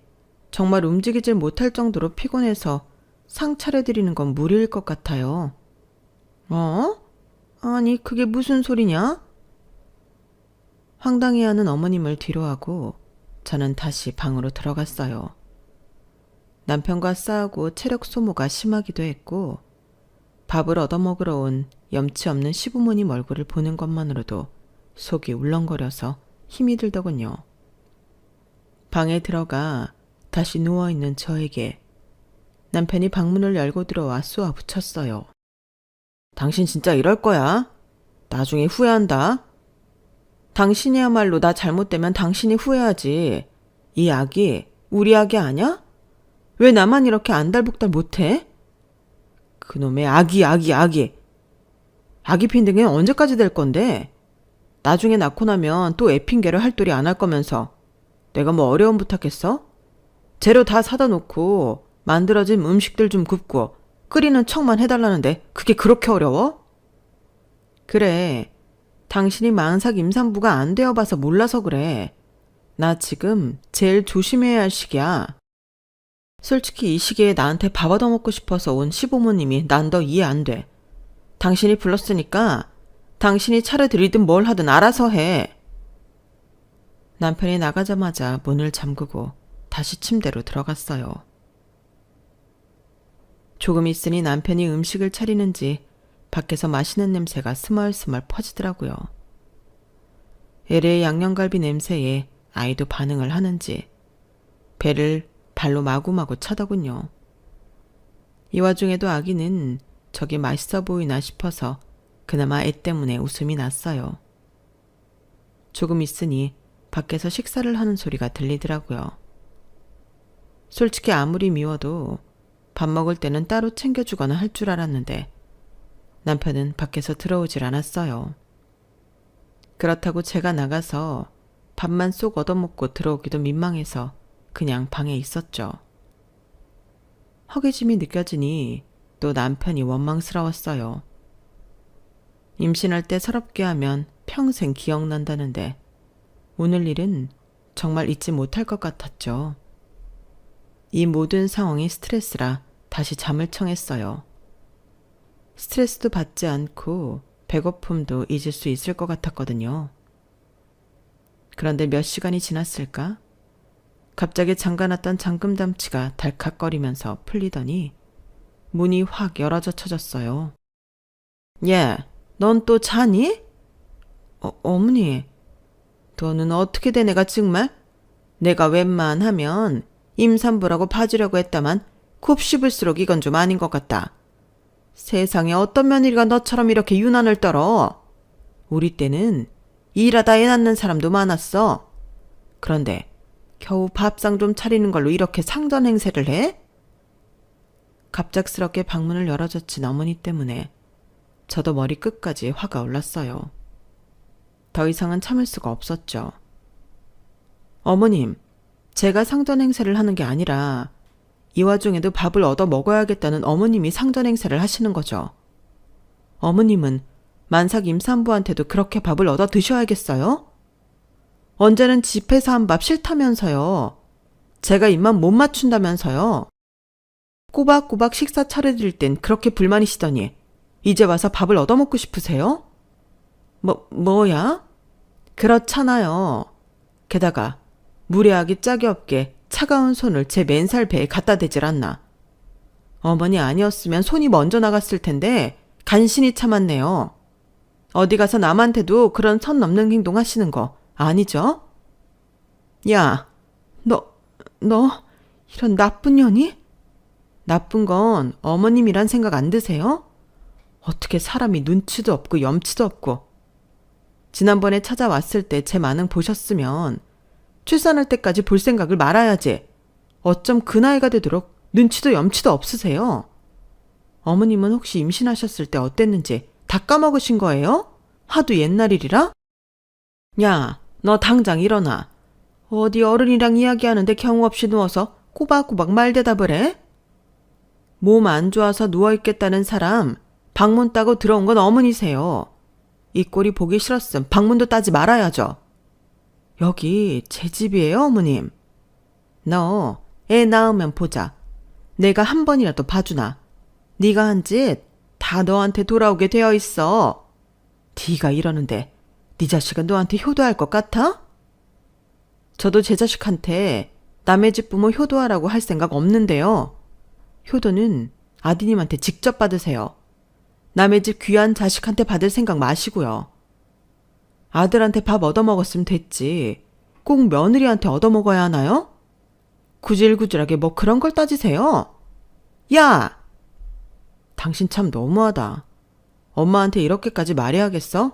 Speaker 1: 정말 움직이질 못할 정도로 피곤해서 상 차려드리는 건 무리일 것 같아요. 어? 아니, 그게 무슨 소리냐? 황당해하는 어머님을 뒤로하고 저는 다시 방으로 들어갔어요. 남편과 싸우고 체력 소모가 심하기도 했고 밥을 얻어먹으러 온 염치 없는 시부모님 얼굴을 보는 것만으로도 속이 울렁거려서 힘이 들더군요. 방에 들어가 다시 누워있는 저에게 남편이 방문을 열고 들어와 쏘아붙였어요. 당신 진짜 이럴 거야? 나중에 후회한다. 당신이야말로 나 잘못되면 당신이 후회하지. 이 아기 우리 아기 아냐? 왜 나만 이렇게 안달복달 못해? 그놈의 아기. 아기 핀딩은 언제까지 될 건데? 나중에 낳고 나면 또 애 핑계를 할 도리 안 할 거면서 내가 뭐 어려움 부탁했어? 재료 다 사다 놓고 만들어진 음식들 좀 굽고 끓이는 척만 해달라는데 그게 그렇게 어려워? 그래, 당신이 만삭 임산부가 안 되어봐서 몰라서 그래. 나 지금 제일 조심해야 할 시기야. 솔직히 이 시기에 나한테 밥 얻어먹고 싶어서 온 시부모님이 난 더 이해 안 돼. 당신이 불렀으니까 당신이 차려드리든 뭘 하든 알아서 해. 남편이 나가자마자 문을 잠그고 다시 침대로 들어갔어요. 조금 있으니 남편이 음식을 차리는지 밖에서 맛있는 냄새가 스멀스멀 퍼지더라고요. LA 양념갈비 냄새에 아이도 반응을 하는지 배를 발로 마구마구 차더군요. 이 와중에도 아기는 저게 맛있어 보이나 싶어서 그나마 애 때문에 웃음이 났어요. 조금 있으니 밖에서 식사를 하는 소리가 들리더라고요. 솔직히 아무리 미워도 밥 먹을 때는 따로 챙겨주거나 할 줄 알았는데 남편은 밖에서 들어오질 않았어요. 그렇다고 제가 나가서 밥만 쏙 얻어먹고 들어오기도 민망해서 그냥 방에 있었죠. 허기짐이 느껴지니 또 남편이 원망스러웠어요. 임신할 때 서럽게 하면 평생 기억난다는데 오늘 일은 정말 잊지 못할 것 같았죠. 이 모든 상황이 스트레스라 다시 잠을 청했어요. 스트레스도 받지 않고 배고픔도 잊을 수 있을 것 같았거든요. 그런데 몇 시간이 지났을까? 갑자기 잠가놨던 잠금담치가 달칵거리면서 풀리더니 문이 확 열어져 쳐졌어요. 예, 넌 또 자니? 어머니, 너는 어떻게 돼 내가 정말? 내가 웬만하면 임산부라고 봐주려고 했다만 곱씹을수록 이건 좀 아닌 것 같다. 세상에 어떤 며느리가 너처럼 이렇게 유난을 떨어. 우리 때는 일하다 애 낳는 사람도 많았어. 그런데 겨우 밥상 좀 차리는 걸로 이렇게 상전 행세를 해? 갑작스럽게 방문을 열어젖힌 어머니 때문에 저도 머리 끝까지 화가 올랐어요. 더 이상은 참을 수가 없었죠. 어머님, 제가 상전 행세를 하는 게 아니라 이 와중에도 밥을 얻어 먹어야겠다는 어머님이 상전 행세를 하시는 거죠. 어머님은 만삭 임산부한테도 그렇게 밥을 얻어 드셔야겠어요? 언제는 집에서 한 밥 싫다면서요. 제가 입만 못 맞춘다면서요. 꼬박꼬박 식사 차려드릴 땐 그렇게 불만이시더니 이제 와서 밥을 얻어먹고 싶으세요? 뭐야? 그렇잖아요. 게다가 무례하기 짝이 없게 차가운 손을 제 맨살 배에 갖다 대질 않나. 어머니 아니었으면 손이 먼저 나갔을 텐데 간신히 참았네요. 어디 가서 남한테도 그런 선 넘는 행동 하시는 거 아니죠? 야, 너 이런 나쁜 년이? 나쁜 건 어머님이란 생각 안 드세요? 어떻게 사람이 눈치도 없고 염치도 없고. 지난번에 찾아왔을 때 제 반응 보셨으면 출산할 때까지 볼 생각을 말아야지. 어쩜 그 나이가 되도록 눈치도 염치도 없으세요? 어머님은 혹시 임신하셨을 때 어땠는지 다 까먹으신 거예요? 하도 옛날 일이라? 야, 너 당장 일어나. 어디 어른이랑 이야기하는데 경우 없이 누워서 꼬박꼬박 말대답을 해? 몸 안 좋아서 누워있겠다는 사람 방문 따고 들어온 건 어머니세요. 이 꼴이 보기 싫었음 방문도 따지 말아야죠. 여기 제 집이에요, 어머님. 너 애 낳으면 보자. 내가 한 번이라도 봐주나. 네가 한 짓 다 너한테 돌아오게 되어 있어. 네가 이러는데 네 자식은 너한테 효도할 것 같아? 저도 제 자식한테 남의 집 부모 효도하라고 할 생각 없는데요. 효도는 아드님한테 직접 받으세요. 남의 집 귀한 자식한테 받을 생각 마시고요. 아들한테 밥 얻어먹었으면 됐지. 꼭 며느리한테 얻어먹어야 하나요? 구질구질하게 뭐 그런 걸 따지세요? 야! 당신 참 너무하다. 엄마한테 이렇게까지 말해야겠어?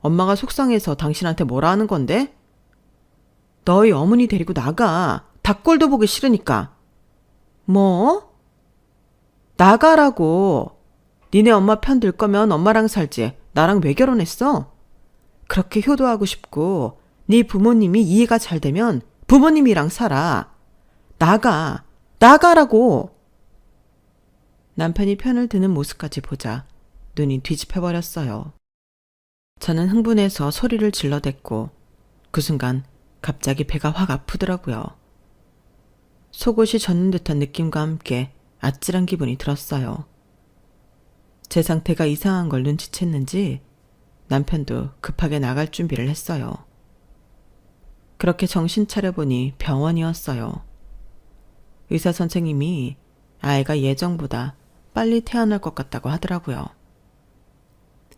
Speaker 1: 엄마가 속상해서 당신한테 뭐라 하는 건데? 너희 어머니 데리고 나가. 닭골도 보기 싫으니까. 뭐? 나가라고. 니네 엄마 편 들 거면 엄마랑 살지. 나랑 왜 결혼했어? 그렇게 효도하고 싶고 네 부모님이 이해가 잘 되면 부모님이랑 살아. 나가. 나가라고. 남편이 편을 드는 모습까지 보자 눈이 뒤집혀버렸어요. 저는 흥분해서 소리를 질러댔고 그 순간 갑자기 배가 확 아프더라고요. 속옷이 젖는 듯한 느낌과 함께 아찔한 기분이 들었어요. 제 상태가 이상한 걸 눈치챘는지 남편도 급하게 나갈 준비를 했어요. 그렇게 정신 차려보니 병원이었어요. 의사 선생님이 아이가 예정보다 빨리 태어날 것 같다고 하더라고요.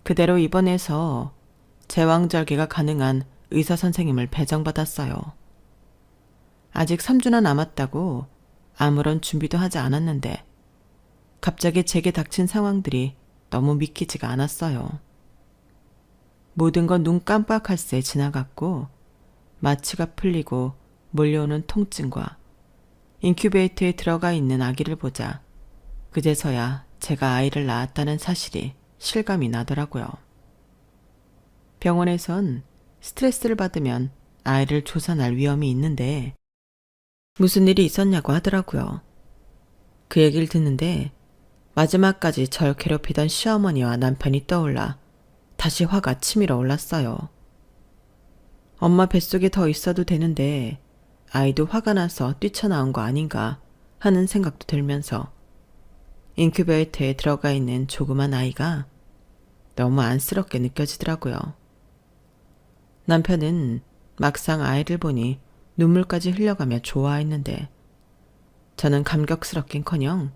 Speaker 1: 그대로 입원해서 제왕절개가 가능한 의사 선생님을 배정받았어요. 아직 3주나 남았다고 아무런 준비도 하지 않았는데 갑자기 제게 닥친 상황들이 너무 믿기지가 않았어요. 모든 건 눈 깜빡할 새 지나갔고 마취가 풀리고 몰려오는 통증과 인큐베이터에 들어가 있는 아기를 보자 그제서야 제가 아이를 낳았다는 사실이 실감이 나더라고요. 병원에선 스트레스를 받으면 아이를 조산할 위험이 있는데 무슨 일이 있었냐고 하더라고요. 그 얘기를 듣는데 마지막까지 절 괴롭히던 시어머니와 남편이 떠올라 다시 화가 치밀어 올랐어요. 엄마 뱃속에 더 있어도 되는데 아이도 화가 나서 뛰쳐나온 거 아닌가 하는 생각도 들면서 인큐베이터에 들어가 있는 조그만 아이가 너무 안쓰럽게 느껴지더라고요. 남편은 막상 아이를 보니 눈물까지 흘려가며 좋아했는데 저는 감격스럽긴커녕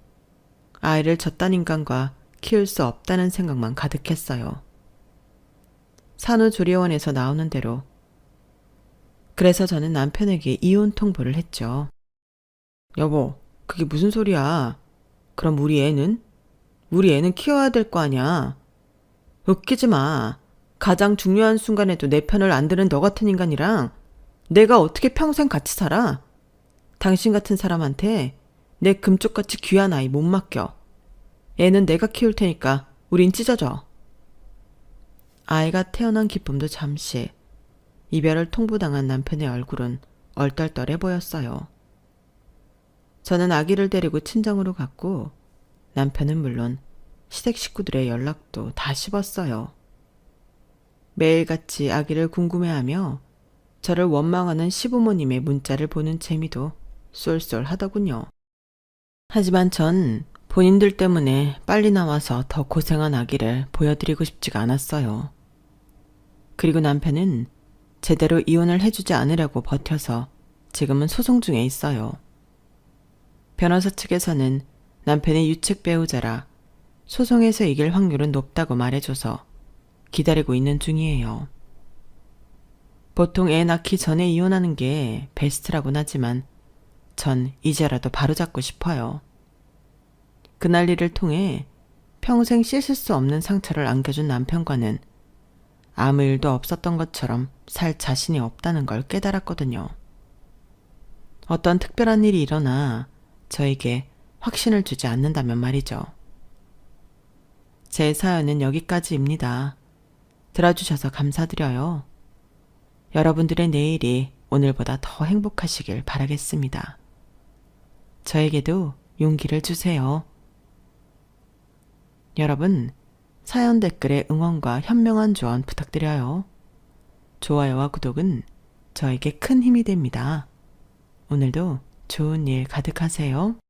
Speaker 1: 아이를 저딴 인간과 키울 수 없다는 생각만 가득했어요. 산후조리원에서 나오는 대로 그래서 저는 남편에게 이혼 통보를 했죠. 여보, 그게 무슨 소리야? 그럼 우리 애는 키워야 될 거 아니야. 웃기지 마. 가장 중요한 순간에도 내 편을 안 드는 너 같은 인간이랑 내가 어떻게 평생 같이 살아? 당신 같은 사람한테 내 금쪽같이 귀한 아이 못 맡겨. 애는 내가 키울 테니까 우린 찢어져. 아이가 태어난 기쁨도 잠시, 이별을 통보당한 남편의 얼굴은 얼떨떨해 보였어요. 저는 아기를 데리고 친정으로 갔고 남편은 물론 시댁 식구들의 연락도 다 씹었어요. 매일같이 아기를 궁금해하며 저를 원망하는 시부모님의 문자를 보는 재미도 쏠쏠하더군요. 하지만 전 본인들 때문에 빨리 나와서 더 고생한 아기를 보여드리고 싶지가 않았어요. 그리고 남편은 제대로 이혼을 해주지 않으려고 버텨서 지금은 소송 중에 있어요. 변호사 측에서는 남편의 유책 배우자라 소송에서 이길 확률은 높다고 말해줘서 기다리고 있는 중이에요. 보통 애 낳기 전에 이혼하는 게 베스트라고는 하지만 전 이제라도 바로잡고 싶어요. 그날 일을 통해 평생 씻을 수 없는 상처를 안겨준 남편과는 아무 일도 없었던 것처럼 살 자신이 없다는 걸 깨달았거든요. 어떤 특별한 일이 일어나 저에게 확신을 주지 않는다면 말이죠. 제 사연은 여기까지입니다. 들어주셔서 감사드려요. 여러분들의 내일이 오늘보다 더 행복하시길 바라겠습니다. 저에게도 용기를 주세요. 여러분, 사연 댓글에 응원과 현명한 조언 부탁드려요. 좋아요와 구독은 저에게 큰 힘이 됩니다. 오늘도 좋은 일 가득하세요.